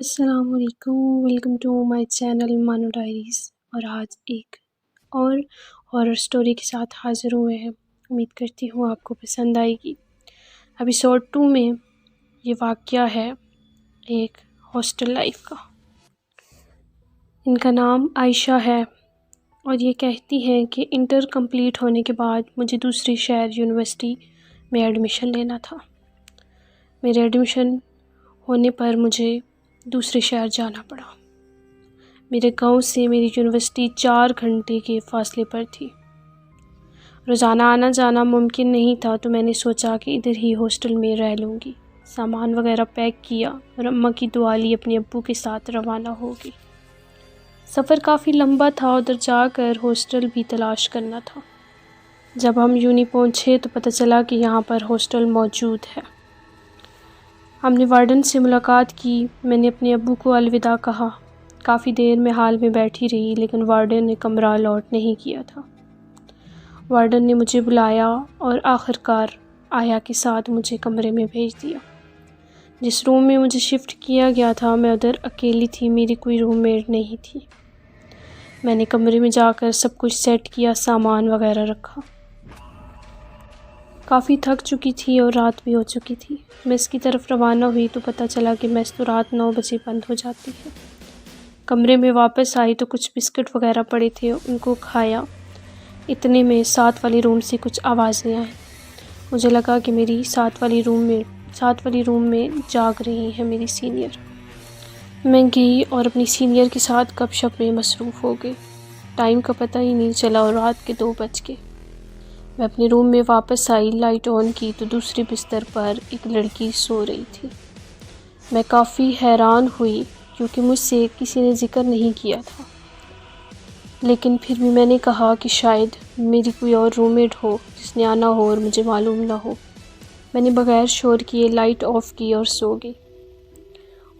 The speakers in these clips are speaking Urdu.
السلام علیکم، ویلکم ٹو مائی چینل مانو ڈائریز۔ اور آج ایک اور ہارر سٹوری کے ساتھ حاضر ہوئے ہیں۔ امید کرتی ہوں آپ کو پسند آئے گی۔ ایپیسوڈ 2 میں یہ واقعہ ہے ایک ہاسٹل لائف کا۔ ان کا نام عائشہ ہے اور یہ کہتی ہیں کہ انٹر کمپلیٹ ہونے کے بعد مجھے دوسری شہر یونیورسٹی میں ایڈمیشن لینا تھا۔ میرے ایڈمیشن ہونے پر مجھے دوسرے شہر جانا پڑا۔ میرے گاؤں سے میری یونیورسٹی 4 گھنٹے کے فاصلے پر تھی۔ روزانہ آنا جانا ممکن نہیں تھا، تو میں نے سوچا کہ ادھر ہی ہاسٹل میں رہ لوں گی۔ سامان وغیرہ پیک کیا اور اماں کی دعا لی، اپنے ابو کے ساتھ روانہ ہو گئی۔ سفر کافی لمبا تھا، ادھر جا کر ہاسٹل بھی تلاش کرنا تھا۔ جب ہم یونی پہنچے تو پتہ چلا کہ یہاں پر ہاسٹل موجود ہے۔ ہم نے وارڈن سے ملاقات کی۔ میں نے اپنے ابو کو الوداع کہا۔ کافی دیر میں حال میں بیٹھی رہی، لیکن وارڈن نے کمرہ الاٹ نہیں کیا تھا۔ وارڈن نے مجھے بلایا اور آخرکار آیا کے ساتھ مجھے کمرے میں بھیج دیا۔ جس روم میں مجھے شفٹ کیا گیا تھا، میں ادھر اکیلی تھی، میری کوئی روم میٹ نہیں تھی۔ میں نے کمرے میں جا کر سب کچھ سیٹ کیا، سامان وغیرہ رکھا۔ کافی تھک چکی تھی اور رات بھی ہو چکی تھی۔ میس کی طرف روانہ ہوئی تو پتہ چلا کہ میس تو رات 9 بجے بند ہو جاتی ہے۔ کمرے میں واپس آئی تو کچھ بسکٹ وغیرہ پڑے تھے، ان کو کھایا۔ اتنے میں 7 والی روم سے کچھ آوازیں آئیں۔ مجھے لگا کہ میری 7 والی روم میں جاگ رہی ہے میری سینئر۔ میں گئی اور اپنی سینئر کے ساتھ گپ شپ میں مصروف ہو گئی۔ ٹائم کا پتہ ہی نہیں چلا اور رات کے 2 بج گئے۔ میں اپنے روم میں واپس آئی، لائٹ آن کی تو دوسرے بستر پر ایک لڑکی سو رہی تھی۔ میں کافی حیران ہوئی کیونکہ مجھ سے کسی نے ذکر نہیں کیا تھا، لیکن پھر بھی میں نے کہا کہ شاید میری کوئی اور روم میٹ ہو جس نے آنا ہو اور مجھے معلوم نہ ہو۔ میں نے بغیر شور کیے لائٹ آف کی اور سو گئی،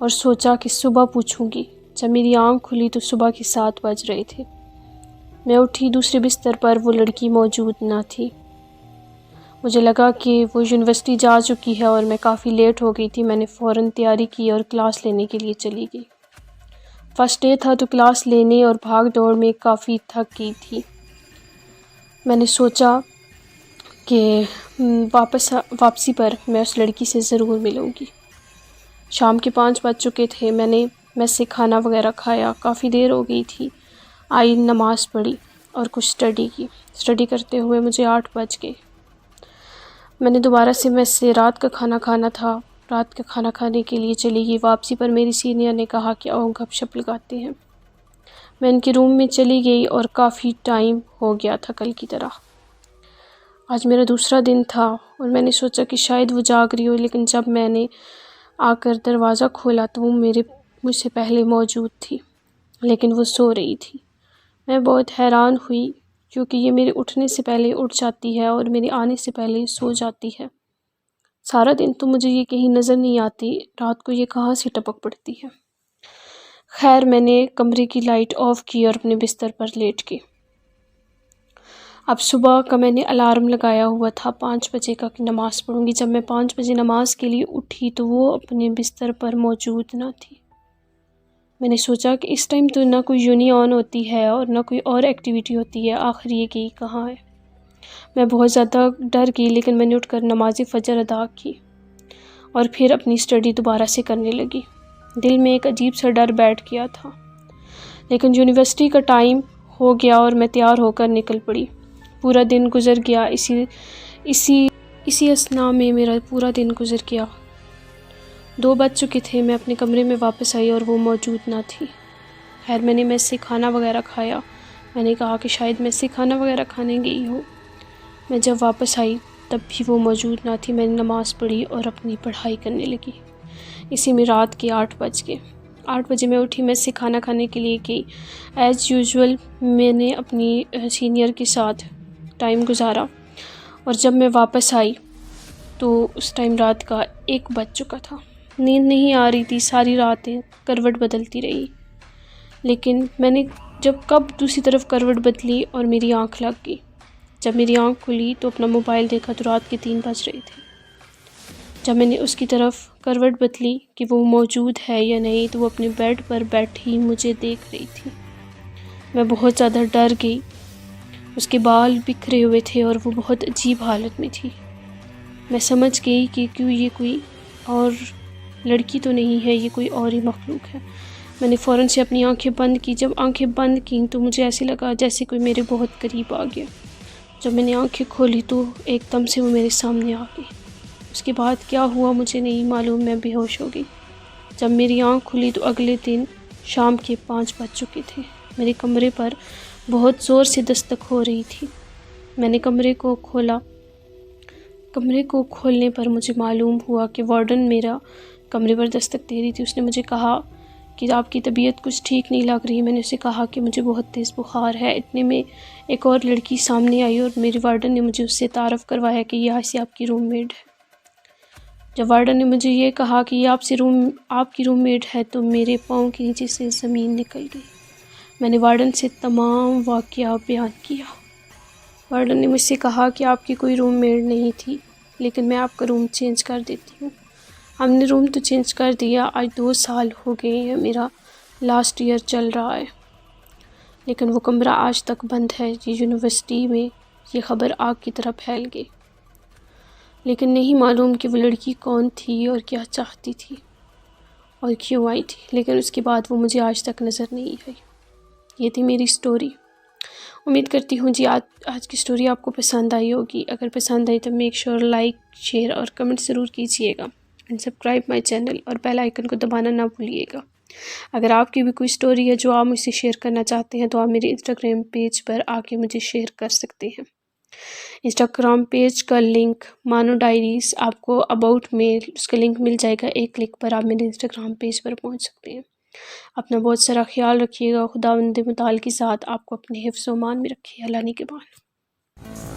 اور سوچا کہ صبح پوچھوں گی۔ جب میری آنکھ کھلی تو صبح کے 7 بج رہے تھے۔ میں اٹھی، دوسرے بستر پر وہ لڑکی موجود نہ تھی۔ مجھے لگا کہ وہ یونیورسٹی جا چکی ہے اور میں کافی لیٹ ہو گئی تھی۔ میں نے فوراً تیاری کی اور کلاس لینے کے لیے چلی گئی۔ فرسٹ ڈے تھا تو کلاس لینے اور بھاگ دوڑ میں کافی تھک گئی تھی۔ میں نے سوچا کہ واپسی پر میں اس لڑکی سے ضرور ملوں گی۔ شام کے 5 بج چکے تھے۔ میں نے میس سے کھانا وغیرہ کھایا، کافی دیر ہو گئی تھی۔ آئی، نماز پڑھی اور کچھ اسٹڈی کی۔ اسٹڈی کرتے ہوئے مجھے 8 بج گئے۔ میں نے دوبارہ سے میس سے رات کا کھانا کھانا تھا۔ رات کا کھانا کھانے کے لیے چلی گئی۔ واپسی پر میری سینئر نے کہا کہ آؤ گپ شپ لگاتے ہیں۔ میں ان کے روم میں چلی گئی اور کافی ٹائم ہو گیا تھا کل کی طرح۔ آج میرا دوسرا دن تھا اور میں نے سوچا کہ شاید وہ جاگ رہی ہو، لیکن جب میں نے آ کر دروازہ کھولا تو وہ مجھ سے پہلے موجود تھی، لیکن وہ سو رہی تھی۔ میں بہت حیران ہوئی کیونکہ یہ میرے اٹھنے سے پہلے اٹھ جاتی ہے اور میرے آنے سے پہلے سو جاتی ہے۔ سارا دن تو مجھے یہ کہیں نظر نہیں آتی، رات کو یہ کہاں سے ٹپک پڑتی ہے۔ خیر، میں نے کمرے کی لائٹ آف کی اور اپنے بستر پر لیٹ گئی۔ اب صبح کا میں نے الارم لگایا ہوا تھا 5 بجے کا کہ نماز پڑھوں گی۔ جب میں 5 بجے نماز کے لیے اٹھی تو وہ اپنے بستر پر موجود نہ تھی۔ میں نے سوچا کہ اس ٹائم تو نہ کوئی یونی آن ہوتی ہے اور نہ کوئی اور ایکٹیویٹی ہوتی ہے، آخر یہ گئی کہاں ہے۔ میں بہت زیادہ ڈر گئی، لیکن میں نے اٹھ کر نماز فجر ادا کی اور پھر اپنی اسٹڈی دوبارہ سے کرنے لگی۔ دل میں ایک عجیب سا ڈر بیٹھ گیا تھا، لیکن یونیورسٹی کا ٹائم ہو گیا اور میں تیار ہو کر نکل پڑی۔ پورا دن گزر گیا، اسی اثناء میں میرا پورا دن گزر گیا۔ 2 بج چکے تھے۔ میں اپنے کمرے میں واپس آئی اور وہ موجود نہ تھی۔ خیر، میں نے میس سے کھانا وغیرہ کھایا۔ میں نے کہا کہ شاید میس سے کھانا وغیرہ کھانے گئی ہو۔ میں جب واپس آئی تب بھی وہ موجود نہ تھی۔ میں نے نماز پڑھی اور اپنی پڑھائی کرنے لگی۔ اسی میں رات کے 8 بج گئے۔ 8 بجے میں اٹھی، میس سے کھانا کھانے کے لیے گئی۔ ایز یوزول میں نے اپنی سینئر کے ساتھ ٹائم گزارا، اور جب میں واپس آئی تو اس ٹائم رات کا 1 بج چکا تھا۔ نیند نہیں آ رہی تھی، ساری راتیں کروٹ بدلتی رہی، لیکن میں نے کب دوسری طرف کروٹ بدلی اور میری آنکھ لگ گئی۔ جب میری آنکھ کھلی تو اپنا موبائل دیکھا تو رات کے 3 بج رہے تھے۔ جب میں نے اس کی طرف کروٹ بدلی کہ وہ موجود ہے یا نہیں تو وہ اپنے بیڈ پر بیٹھی مجھے دیکھ رہی تھی۔ میں بہت زیادہ ڈر گئی۔ اس کے بال بکھرے ہوئے تھے اور وہ بہت عجیب حالت میں تھی۔ میں سمجھ گئی کہ کیوں یہ کوئی اور لڑکی تو نہیں ہے، یہ کوئی اور ہی مخلوق ہے۔ میں نے فوراً سے اپنی آنکھیں بند کی۔ جب آنکھیں بند کیں تو مجھے ایسے لگا جیسے کوئی میرے بہت قریب آ گیا۔ جب میں نے آنکھیں کھولی تو ایک دم سے وہ میرے سامنے آ گئی۔ اس کے بعد کیا ہوا مجھے نہیں معلوم، میں بے ہوش ہو گئی۔ جب میری آنکھ کھلی تو اگلے دن شام کے 5 بج چکے تھے۔ میرے کمرے پر بہت زور سے دستک ہو رہی تھی۔ میں نے کمرے کو کھولا۔ کمرے کو کھولنے پر مجھے معلوم ہوا کہ وارڈن میرا کمرے پر دستک دے رہی تھی۔ اس نے مجھے کہا کہ آپ کی طبیعت کچھ ٹھیک نہیں لگ رہی۔ میں نے اسے کہا کہ مجھے بہت تیز بخار ہے۔ اتنے میں ایک اور لڑکی سامنے آئی اور میری وارڈن نے مجھے اس سے تعارف کروایا کہ یہ آسیہ آپ کی روم میٹ ہے۔ جب وارڈن نے مجھے یہ کہا کہ یہ آپ کی روم میٹ ہے تو میرے پاؤں کے نیچے سے زمین نکل گئی۔ میں نے وارڈن سے تمام واقعہ بیان کیا۔ وارڈن نے مجھ سے کہا کہ آپ کی کوئی روم میٹ نہیں تھی، لیکن میں آپ کا روم چینج کر دیتی ہوں۔ ہم نے روم تو چینج کر دیا۔ آج 2 سال ہو گئے ہیں، میرا لاسٹ ایئر چل رہا ہے، لیکن وہ کمرہ آج تک بند ہے۔ یہ یونیورسٹی میں یہ خبر آگ کی طرح پھیل گئی، لیکن نہیں معلوم کہ وہ لڑکی کون تھی اور کیا چاہتی تھی اور کیوں آئی تھی، لیکن اس کے بعد وہ مجھے آج تک نظر نہیں آئی۔ یہ تھی میری سٹوری۔ امید کرتی ہوں جی آج کی سٹوری آپ کو پسند آئی ہوگی۔ اگر پسند آئی تو میک شیور لائک، شیئر اور کمنٹ ضرور کیجیے گا، اینڈ سبسکرائب مائی چینل اور بیل آئیکن کو دبانا نہ بھولیے گا۔ اگر آپ کی بھی کوئی سٹوری ہے جو آپ مجھ سے شیئر کرنا چاہتے ہیں تو آپ میرے انسٹاگرام پیج پر آ کے مجھے شیئر کر سکتے ہیں۔ انسٹاگرام پیج کا لنک مانو ڈائریز، آپ کو اباؤٹ میں اس کا لنک مل جائے گا۔ ایک کلک پر آپ میرے انسٹاگرام پیج پر پہنچ سکتے ہیں۔ اپنا بہت سارا خیال رکھیے گا۔ خداوند متعال کے ساتھ آپ کو اپنے حفظ و امان میں رکھیے۔ اللہ نگہبان۔